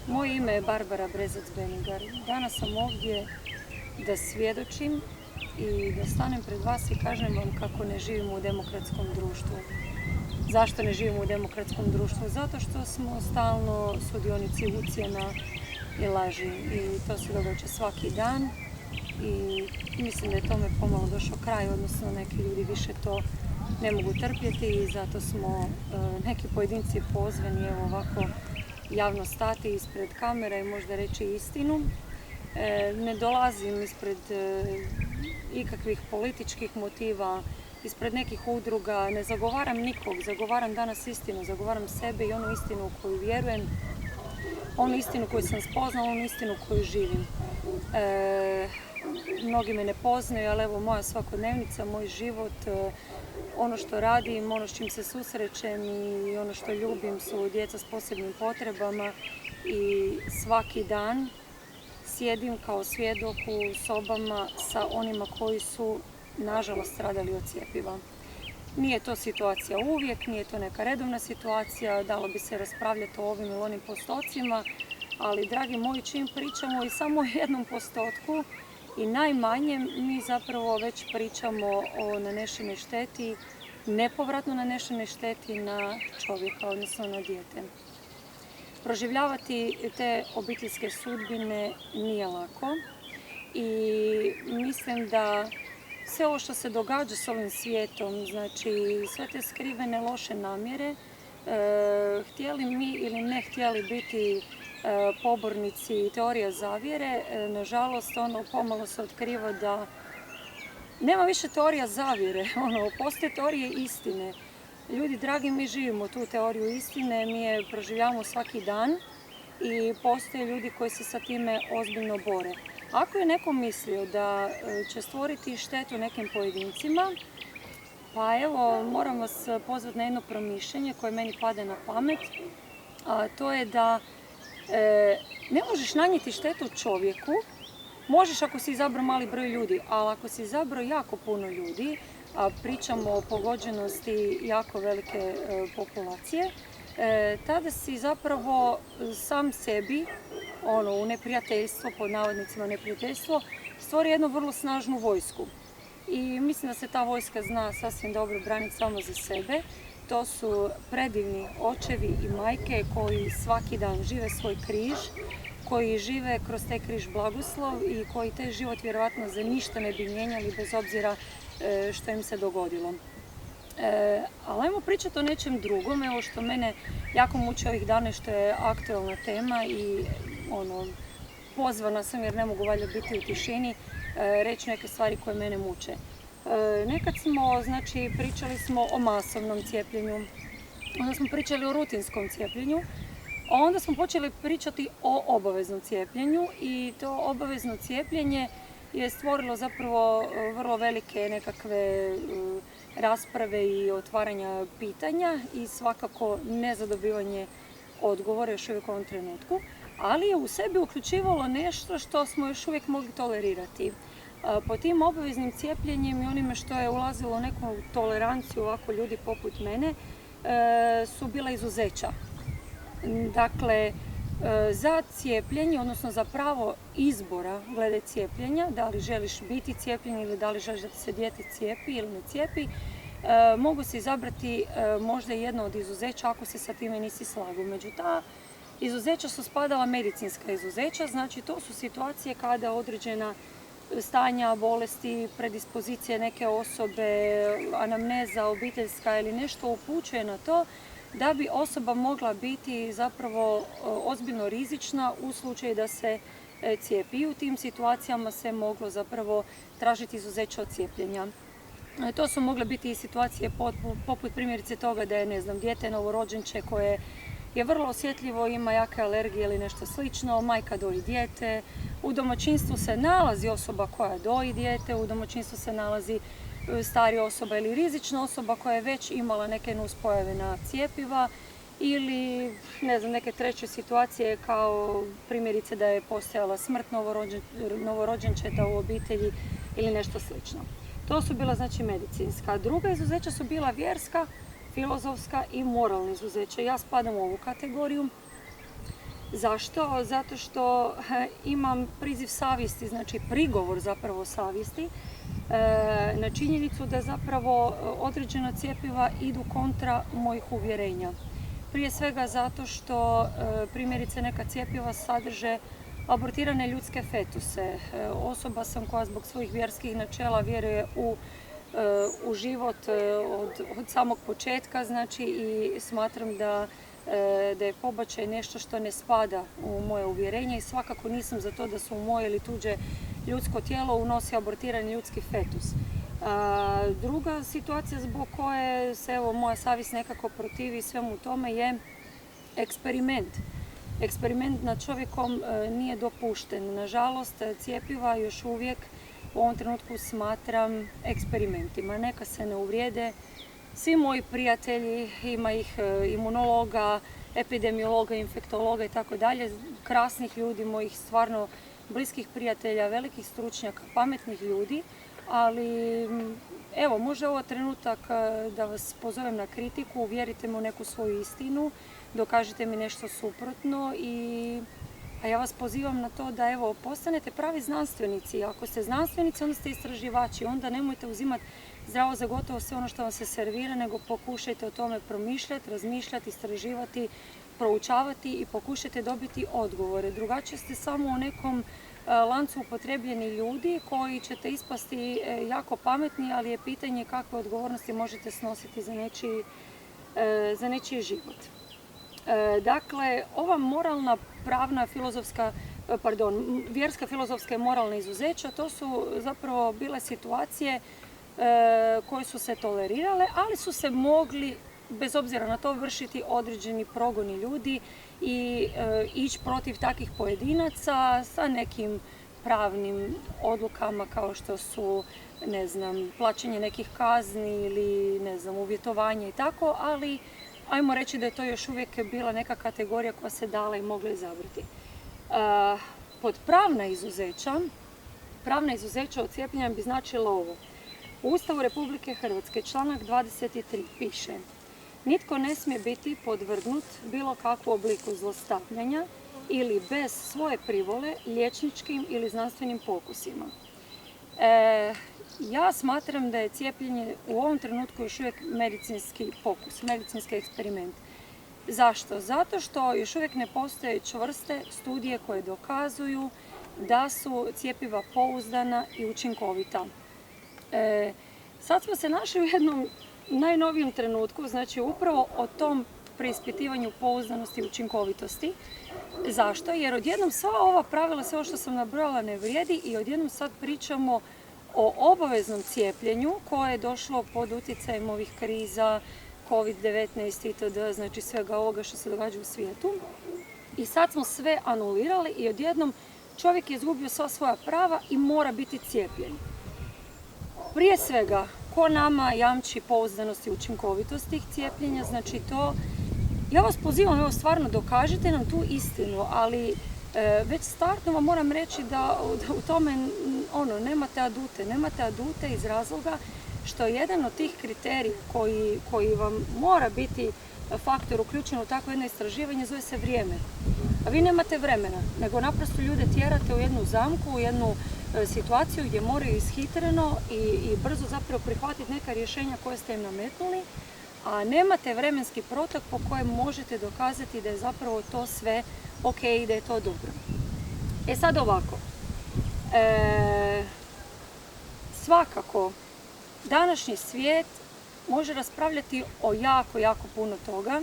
Moje ime je Barbara Brezac-Benigar. Danas sam ovdje da svjedočim i da stanem pred vas i kažem vam kako ne živimo u demokratskom društvu. Zašto ne živimo u demokratskom društvu? Zato što smo stalno sudionici ucjena i laži i to se događa svaki dan i mislim da je tome pomalo došao kraj, odnosno neki ljudi više to ne mogu trpjeti i zato smo neki pojedinci pozvani evo ovako javno stati ispred kamera i možda reći istinu. Ne dolazim ispred ikakvih političkih motiva, ispred nekih udruga, ne zagovaram nikog, zagovaram danas istinu, zagovaram sebe i onu istinu u koju vjerujem, onu istinu koju sam spoznala, onu istinu koju živim. Mnogi me ne poznaju, ali evo moja svakodnevnica, moj život, ono što radim, ono s čim se susrećem i ono što ljubim su djeca s posebnim potrebama i svaki dan sjedim kao svjedok u sobama sa onima koji su nažalost stradali od cjepiva. Nije to situacija uvijek, nije to neka redovna situacija, dalo bi se raspravljati o ovim ili onim postocima, ali dragi moji, čim pričamo i samo o jednom postotku i najmanjem, mi zapravo već pričamo o nanešenoj šteti, nepovratno nanešenoj šteti na čovjeka, odnosno na dijete. Proživljavati te obiteljske sudbine nije lako i mislim da sve ovo što se događa s ovim svijetom, znači sve te skrivene loše namjere, htjeli mi ili ne htjeli biti pobornici teorija zavjere, nažalost pomalo se otkriva da nema više teorija zavjere, postoje teorije istine. Ljudi dragi, mi živimo tu teoriju istine, mi je proživljavamo svaki dan i postoje ljudi koji se sa time ozbiljno bore. Ako je neko mislio da će stvoriti štetu nekim pojedincima, pa evo moram vas pozvati na jedno promišljanje koje meni pada na pamet, a to je da ne možeš nanijeti štetu čovjeku, možeš ako si izabrao mali broj ljudi, ali ako si izabrao jako puno ljudi, a pričamo o pogođenosti jako velike populacije, tada si zapravo sam sebi u neprijateljstvo, pod navodnicima neprijateljstvo, stvori jednu vrlo snažnu vojsku. I mislim da se ta vojska zna sasvim dobro braniti samo za sebe. To su predivni očevi i majke koji svaki dan žive svoj križ, koji žive kroz taj križ blagoslov i koji taj život vjerojatno za ništa ne bi mijenjali bez obzira što im se dogodilo. Ali ajmo pričati o nečem drugom, evo što mene jako muči ovih dana, što je aktualna tema i pozvana sam jer ne mogu valjda biti u tišini, reći neke stvari koje mene muče. Nekad smo, pričali smo o masovnom cijepljenju, onda smo pričali o rutinskom cijepljenju, a onda smo počeli pričati o obaveznom cijepljenju i to obavezno cijepljenje je stvorilo zapravo vrlo velike nekakve rasprave i otvaranja pitanja i svakako nezadobivanje odgovora još uvijek u ovom trenutku, ali je u sebi uključivalo nešto što smo još uvijek mogli tolerirati. Po tim obaveznim cijepljenjem i onime što je ulazilo u neku toleranciju ovako ljudi poput mene su bila izuzeća. Dakle, za cijepljenje, odnosno za pravo izbora glede cijepljenja, da li želiš biti cijepljen ili da li želiš da se dijete cijepi ili ne cijepi, mogu se izabrati možda jedno od izuzeća ako se sa time nisi slagao. Među ta izuzeća su spadala medicinska izuzeća, znači to su situacije kada određena stanja, bolesti, predispozicije neke osobe, anamneza obiteljska ili nešto upućuje na to da bi osoba mogla biti zapravo ozbiljno rizična u slučaju da se cijepi. I u tim situacijama se moglo zapravo tražiti izuzeće od cijepljenja. To su mogle biti i situacije poput primjerice toga da je, dijete novorođenče koje je vrlo osjetljivo, ima jake alergije ili nešto slično, majka doji dijete, u domaćinstvu se nalazi osoba koja doji dijete, u domaćinstvu se nalazi starija osoba ili rizična osoba koja je već imala neke nuspojave na cjepiva ili neke treće situacije kao primjerice da je postojala smrt novorođenčeta u obitelji ili nešto slično. To su bila medicinska. Druga izuzeća su bila vjerska, filozofska i moralna izuzeća. Ja spadam u ovu kategoriju. Zašto? Zato što imam priziv savjesti, znači prigovor zapravo savjesti na činjenicu da zapravo određena cjepiva idu kontra mojih uvjerenja. Prije svega zato što primjerice neka cjepiva sadrže abortirane ljudske fetuse. Osoba sam koja zbog svojih vjerskih načela vjeruje u život od samog početka, znači, i smatram da je pobačaj nešto što ne spada u moje uvjerenje i svakako nisam za to da se u moje ili tuđe ljudsko tijelo unosi abortirani ljudski fetus. Druga situacija zbog koje se moja savjest nekako protivi svemu tome je eksperiment. Eksperiment nad čovjekom nije dopušten. Nažalost, cjepiva još uvijek u ovom trenutku smatram eksperimentima. Neka se ne uvrijede. Svi moji prijatelji, ima ih imunologa, epidemiologa, infektologa i tako dalje, krasnih ljudi, mojih stvarno bliskih prijatelja, velikih stručnjaka, pametnih ljudi, ali evo, možda je ovo trenutak da vas pozovem na kritiku, uvjerite me u neku svoju istinu, dokažite mi nešto suprotno a ja vas pozivam na to da postanete pravi znanstvenici. Ako ste znanstvenici, onda ste istraživači, onda nemojte uzimati zdravo za gotovo sve ono što vam se servira, nego pokušajte o tome promišljati, razmišljati, istraživati, proučavati i pokušajte dobiti odgovore. Drugačije ste samo u nekom lancu upotrebljeni ljudi koji ćete ispasti jako pametni, ali je pitanje kakve odgovornosti možete snositi za nečiji život. Dakle, ova moralna, pravna, vjerska, filozofska i moralna izuzeća, to su zapravo bile situacije koje su se tolerirale, ali su se mogli, bez obzira na to, vršiti određeni progoni ljudi i ići protiv takvih pojedinaca sa nekim pravnim odlukama kao što su, ne znam, plaćanje nekih kazni ili, ne znam, uvjetovanje i tako, ali ajmo reći da je to još uvijek bila neka kategorija koja se dala i mogla izabrati. Pod pravna izuzeća od cijepljenja bi značilo ovo. U Ustavu Republike Hrvatske, članak 23, piše: nitko ne smije biti podvrgnut bilo kakvom obliku zlostavljanja ili bez svoje privole liječničkim ili znanstvenim pokusima. Ja smatram da je cijepljenje u ovom trenutku još uvijek medicinski pokus, medicinski eksperiment. Zašto? Zato što još uvijek ne postoje čvrste studije koje dokazuju da su cjepiva pouzdana i učinkovita. Sad smo se našli u jednom najnovijem trenutku, znači upravo o tom preispitivanju pouzdanosti i učinkovitosti. Zašto? Jer odjednom sva ova pravila, sve ovo što sam nabrojala, ne vrijedi i odjednom sad pričamo o obaveznom cijepljenju koje je došlo pod utjecajem ovih kriza, COVID-19 itd., znači svega ovoga što se događa u svijetu. I sad smo sve anulirali i odjednom čovjek je izgubio sva svoja prava i mora biti cijepljen. Prije svega, ko nama jamči pouzdanost i učinkovitost tih cijepljenja, znači to, ja vas pozivam, stvarno dokažite nam tu istinu, ali već startno vam moram reći da u tome nemate adute iz razloga što je jedan od tih kriterija koji vam mora biti faktor uključen u takvo jedno istraživanje zove se vrijeme. A vi nemate vremena, nego naprosto ljude tjerate u jednu zamku, u jednu situaciju gdje moraju ishitreno i brzo zapravo prihvatiti neka rješenja koje ste im nametnuli, a nemate vremenski protok po kojem možete dokazati da je zapravo to sve ok i da je to dobro. Sad ovako, svakako današnji svijet može raspravljati o jako, jako puno toga.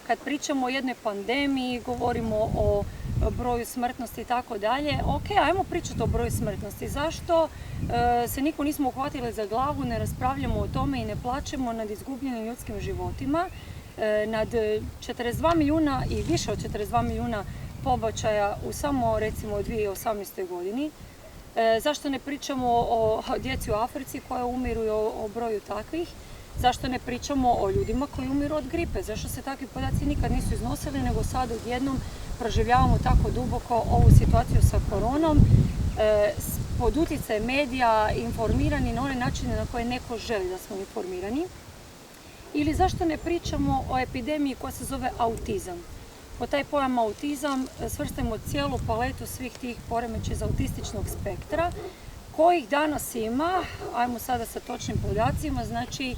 Kad pričamo o jednoj pandemiji, govorimo o broju smrtnosti i tako dalje. Ok, ajmo pričati o broju smrtnosti. Zašto se niko nismo uhvatili za glavu, ne raspravljamo o tome i ne plačemo nad izgubljenim ljudskim životima, nad 42 milijuna i više od 42 milijuna pobačaja u samo recimo 2018. godini. Zašto ne pričamo o djeci u Africi koja umiru i o broju takvih? Zašto ne pričamo o ljudima koji umiru od gripe? Zašto se takvi podaci nikad nisu iznosili, nego sad odjednom proživljavamo tako duboko ovu situaciju sa koronom, pod utjecajem medija, informirani na one načine na koje neko želi da smo informirani? Ili zašto ne pričamo o epidemiji koja se zove autizam? pod taj pojam autizam svrstamo cijelu paletu svih tih poremećaja iz autističnog spektra, kojih danas ima, ajmo sada sa točnim podacima, znači,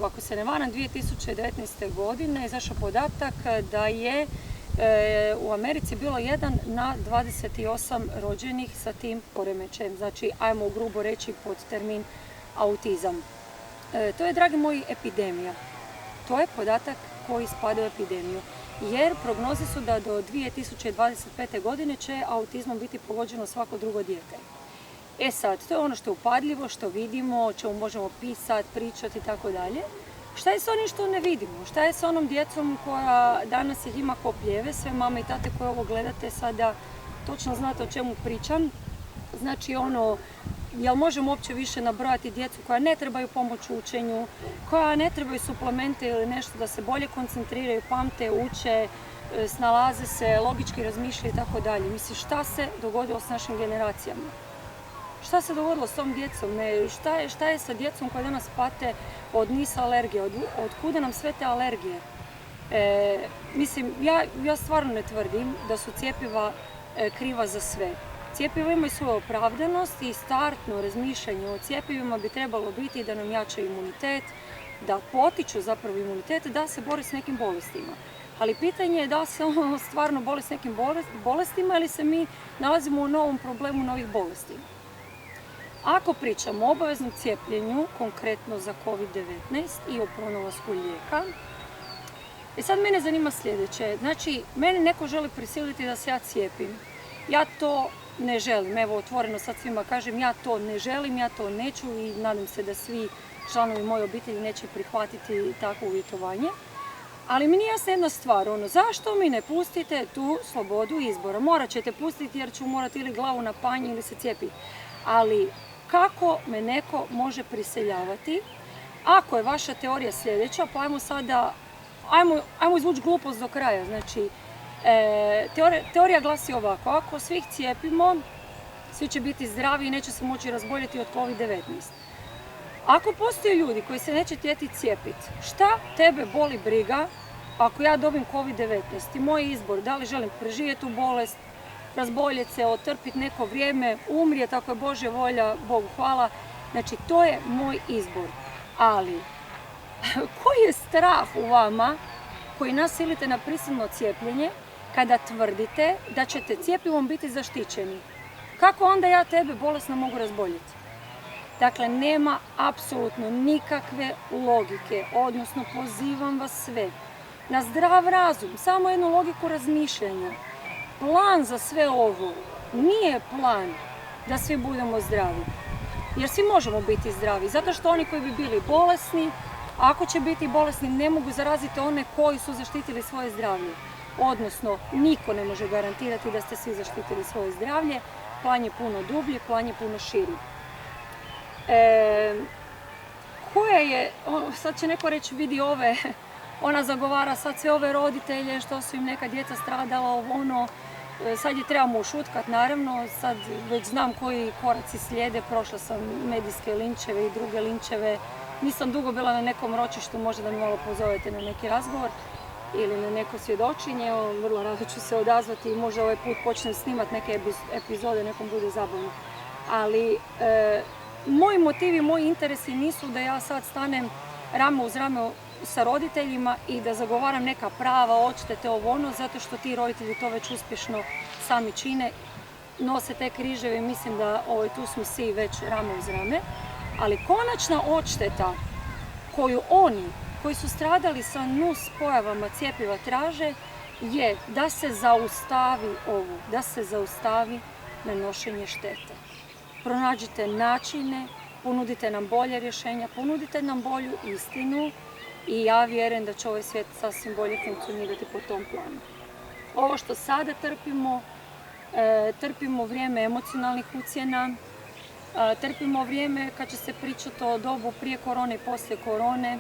ako se ne varam, 2019. godine izašao podatak da je u Americi bilo 1 na 28 rođenih sa tim poremećajem. Znači, ajmo ugrubo reći pod termin autizam. To je, dragi moji, epidemija. To je podatak koji spada u epidemiju. Jer prognoze su da do 2025. godine će autizmom biti pogođeno svako drugo dijete. E sad, to je ono što je upadljivo, što vidimo, o čemu možemo pisati, pričati i tako dalje. Šta je s onim što ne vidimo? Šta je s onom djecom koja danas ih ima ko pljeve? Sve mame i tate koje ovo gledate sada točno znate o čemu pričam. Znači jel možemo uopće više nabrojati djecu koja ne trebaju pomoć u učenju, koja ne trebaju suplemente ili nešto da se bolje koncentriraju, pamte, uče, snalaze se, logički razmišljaju i tako dalje. Mislim, šta se dogodilo s našim generacijama? Šta se dogodilo s tom djecom? Šta je sa djecom koja danas pate od niz alergije? Od kuda nam sve te alergije? Mislim, ja stvarno ne tvrdim da su cjepiva kriva za sve. Cjepiva imaju svoju opravdanost i startno razmišljanje o cjepivima bi trebalo biti da nam jačaju imunitet, da potiču zapravo imunitet, da se bore s nekim bolestima. Ali pitanje je da se on stvarno bori s nekim bolestima ili se mi nalazimo u novom problemu novih bolesti. Ako pričamo o obaveznom cijepljenju, konkretno za COVID-19 i o pronalasku lijeka, i sad mene zanima sljedeće. Znači, mene neko želi prisiliti da se ja cijepim. Ja to ne želim. Evo, otvoreno sad svima kažem, ja to ne želim, ja to neću i nadam se da svi članovi moje obitelji neće prihvatiti takvo uvjetovanje. Ali mi nije jasna jedna stvar, zašto mi ne pustite tu slobodu izbora? Morat ćete pustiti jer ću morati ili glavu na panj ili se cijepiti. Ali kako me neko može prisiljavati? Ako je vaša teorija sljedeća, pa ajmo sada, ajmo izvući glupost do kraja. Znači, teorija glasi ovako, ako svih cijepimo, svi će biti zdravi i neće se moći razboljeti od COVID-19. Ako postoje ljudi koji se neće htjeti cijepiti, šta tebe boli briga ako ja dobim COVID-19 i moj izbor, da li želim preživjeti tu bolest, razboljeti se, otrpiti neko vrijeme, umrijeti ako je Božja volja, Bogu hvala. Znači, to je moj izbor. Ali, koji je strah u vama koji nas silite na prisilno cijepljenje kada tvrdite da ćete cjepivom biti zaštićeni? Kako onda ja tebe bolesno mogu razboljeti? Dakle, nema apsolutno nikakve logike, odnosno pozivam vas sve na zdrav razum, samo jednu logiku razmišljanja. Plan za sve ovo nije plan da svi budemo zdravi, jer svi možemo biti zdravi, zato što oni koji bi bili bolesni, ako će biti bolesni, ne mogu zaraziti one koji su zaštitili svoje zdravlje. Odnosno, niko ne može garantirati da ste svi zaštitili svoje zdravlje, plan je puno dublji, plan je puno širi. Koja je, sad će neko reći, vidi ove, ona zagovara sad sve ove roditelje što su im neka djeca stradala, sad je trebamo ušutkat, naravno, sad već znam koji koraci slijede, prošla sam medijske linčeve i druge linčeve, nisam dugo bila na nekom ročištu, možda da mi malo pozovete na neki razgovor ili na neko svjedočenje, vrlo rado ću se odazvati i možda ovaj put počnem snimati neke epizode, nekom bude zabavno. Ali moji motivi, moji interesi nisu da ja sad stanem rame uz rame sa roditeljima i da zagovaram neka prava, odštete, zato što ti roditelji to već uspješno sami čine, nose te križeve i mislim da tu smo svi već rame uz rame. Ali konačna odšteta koju oni koji su stradali sa nus pojavama cjepiva traže je da se zaustavi ovo, da se zaustavi nanošenje štete. Pronađite načine, ponudite nam bolje rješenja, ponudite nam bolju istinu i ja vjerujem da će ovaj svijet sasvim bolje funkcionirati po tom planu. Ovo što sada trpimo vrijeme emocionalnih ucjena, trpimo vrijeme kad će se pričati o dobu prije korone i poslije korone,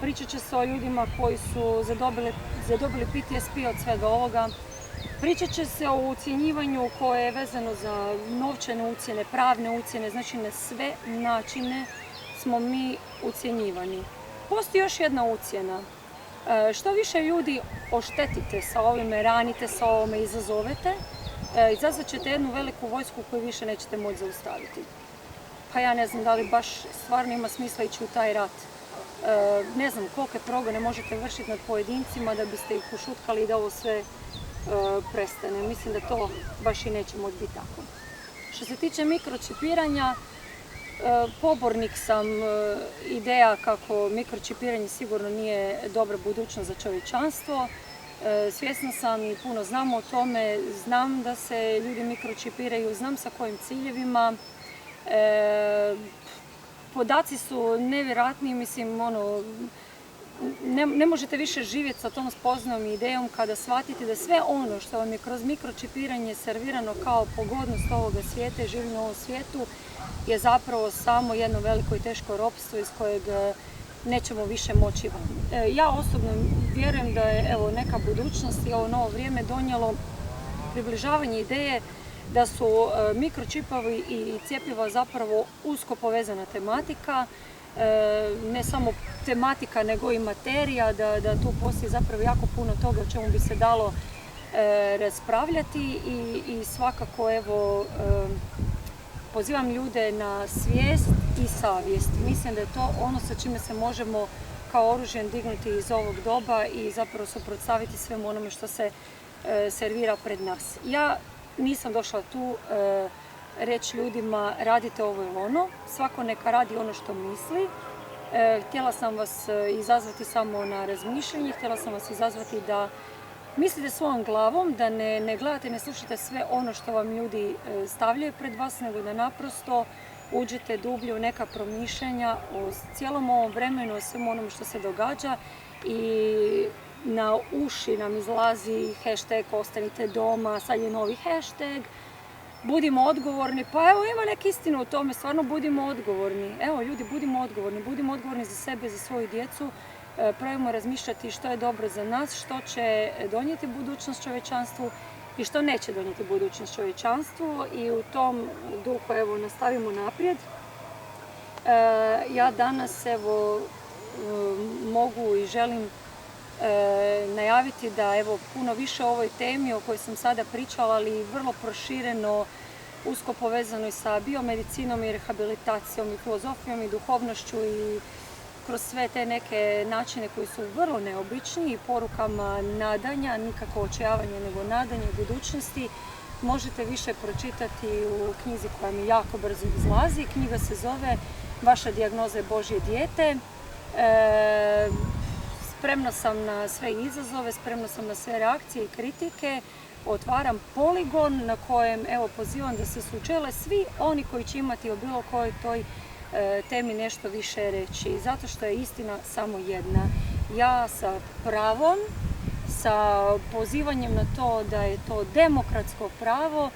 pričat će se o ljudima koji su zadobili PTSP od svega ovoga, pričat će se o ucjenjivanju koje je vezano za novčane ucjene, pravne ucjene, znači na sve načine smo mi ucjenjivani. Postoji još jedna ucjena Što više ljudi oštetite sa ovime, ranite sa ovome, izazovete, izazvat ćete jednu veliku vojsku koju više nećete moći zaustaviti. Pa ja ne znam da li baš stvarno ima smisla ići u taj rat. Ne znam kolike progone možete vršiti nad pojedincima da biste ih ušutkali i da ovo sve prestane. Mislim da to baš i neće moći biti tako. Što se tiče mikročipiranja, pobornik sam ideja kako mikročipiranje sigurno nije dobra budućnost za čovječanstvo. Svjesna sam i puno znam o tome, znam da se ljudi mikročipiraju, znam sa kojim ciljevima. Podaci su nevjerojatni, mislim, ne možete više živjeti sa tom spoznajom i idejom kada shvatite da sve ono što vam je kroz mikročipiranje servirano kao pogodnost ovoga svijeta i življenja u ovom svijetu je zapravo samo jedno veliko i teško ropstvo iz kojeg nećemo više moći van. Ja osobno vjerujem da je neka budućnost i ovo novo vrijeme donijelo približavanje ideje da su mikročipovi i cjepiva zapravo usko povezana tematika, ne samo tematika nego i materija, da tu postoji zapravo jako puno toga o čemu bi se dalo raspravljati i svakako pozivam ljude na svijest i savjest. Mislim da je to ono sa čime se možemo kao oružjem dignuti iz ovog doba i zapravo suprotstaviti svemu onome što se servira pred nas. Ja nisam došla tu reći ljudima radite ovo ili ono, svako neka radi ono što misli. Htjela sam vas izazvati samo na razmišljanje, htjela sam vas izazvati da mislite svojom glavom, da ne gledate, ne slušate sve ono što vam ljudi stavljaju pred vas, nego da naprosto uđete dublje u neka promišljanja o cijelom ovom vremenu, o svemu onom što se događa i na uši nam izlazi hashtag ostanite doma, sad je novi hashtag, budimo odgovorni, pa ima neka istina u tome, stvarno budimo odgovorni. Ljudi, budimo odgovorni za sebe, za svoju djecu, probajmo razmišljati što je dobro za nas, što će donijeti budućnost čovječanstvu i što neće donijeti budućnost čovječanstvu i u tom duhu nastavimo naprijed. Ja danas mogu i želim najaviti da puno više o ovoj temi o kojoj sam sada pričala, ali vrlo prošireno, usko povezano i sa biomedicinom i rehabilitacijom i filozofijom i duhovnošću i kroz sve te neke načine koji su vrlo neobični i porukama nadanja, nikako očajavanja nego nadanja budućnosti, možete više pročitati u knjizi koja mi jako brzo izlazi. Knjiga se zove Vaša dijagnoza je Božje dijete. Spremna sam na sve izazove, spremna sam na sve reakcije i kritike. Otvaram poligon na kojem pozivam da se sučele svi oni koji će imati o bilo kojoj toj temi nešto više reći. Zato što je istina samo jedna. Ja sa pravom, sa pozivanjem na to da je to demokratsko pravo,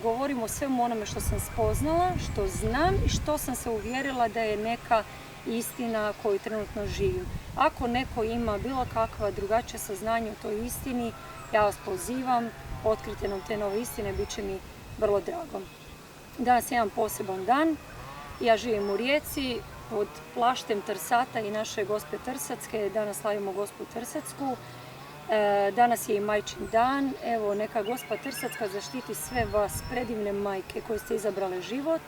govorim o svemu onome što sam spoznala, što znam i što sam se uvjerila da je neka istina koju trenutno živim. Ako neko ima bilo kakva drugačija saznanja o toj istini, ja vas pozivam, otkrite nam te nove istine, bit će mi vrlo drago. Danas je jedan poseban dan. Ja živim u Rijeci, pod plaštem Trsata i naše Gospe Trsatske. Danas slavimo Gospu Trsacku. Danas je i Majčin dan. Neka Gospa Trsatska zaštiti sve vas, predivne majke koje ste izabrale život,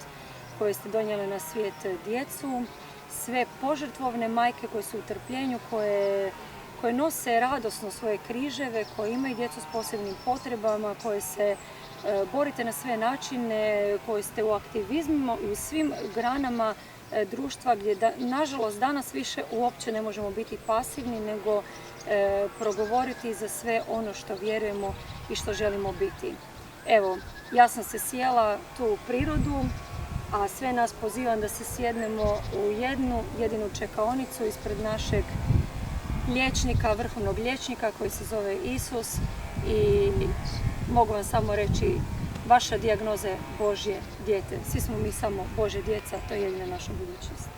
koje ste donijele na svijet djecu, sve požrtvovne majke koje su u trpljenju, koje nose radosno svoje križeve, koje imaju djecu s posebnim potrebama, koje se borite na sve načine, koji ste u aktivizmu i u svim granama društva gdje, nažalost, danas više uopće ne možemo biti pasivni, nego progovoriti za sve ono što vjerujemo i što želimo biti. Ja sam se sjela tu u prirodu, a sve nas pozivam da se sjednemo u jednu jedinu čekaonicu ispred našeg liječnika, vrhovnog liječnika koji se zove Isus i mogu vam samo reći, vaša dijagnoza je Božje dijete. Svi smo mi samo Božje djeca, to je jedina naša budućnost.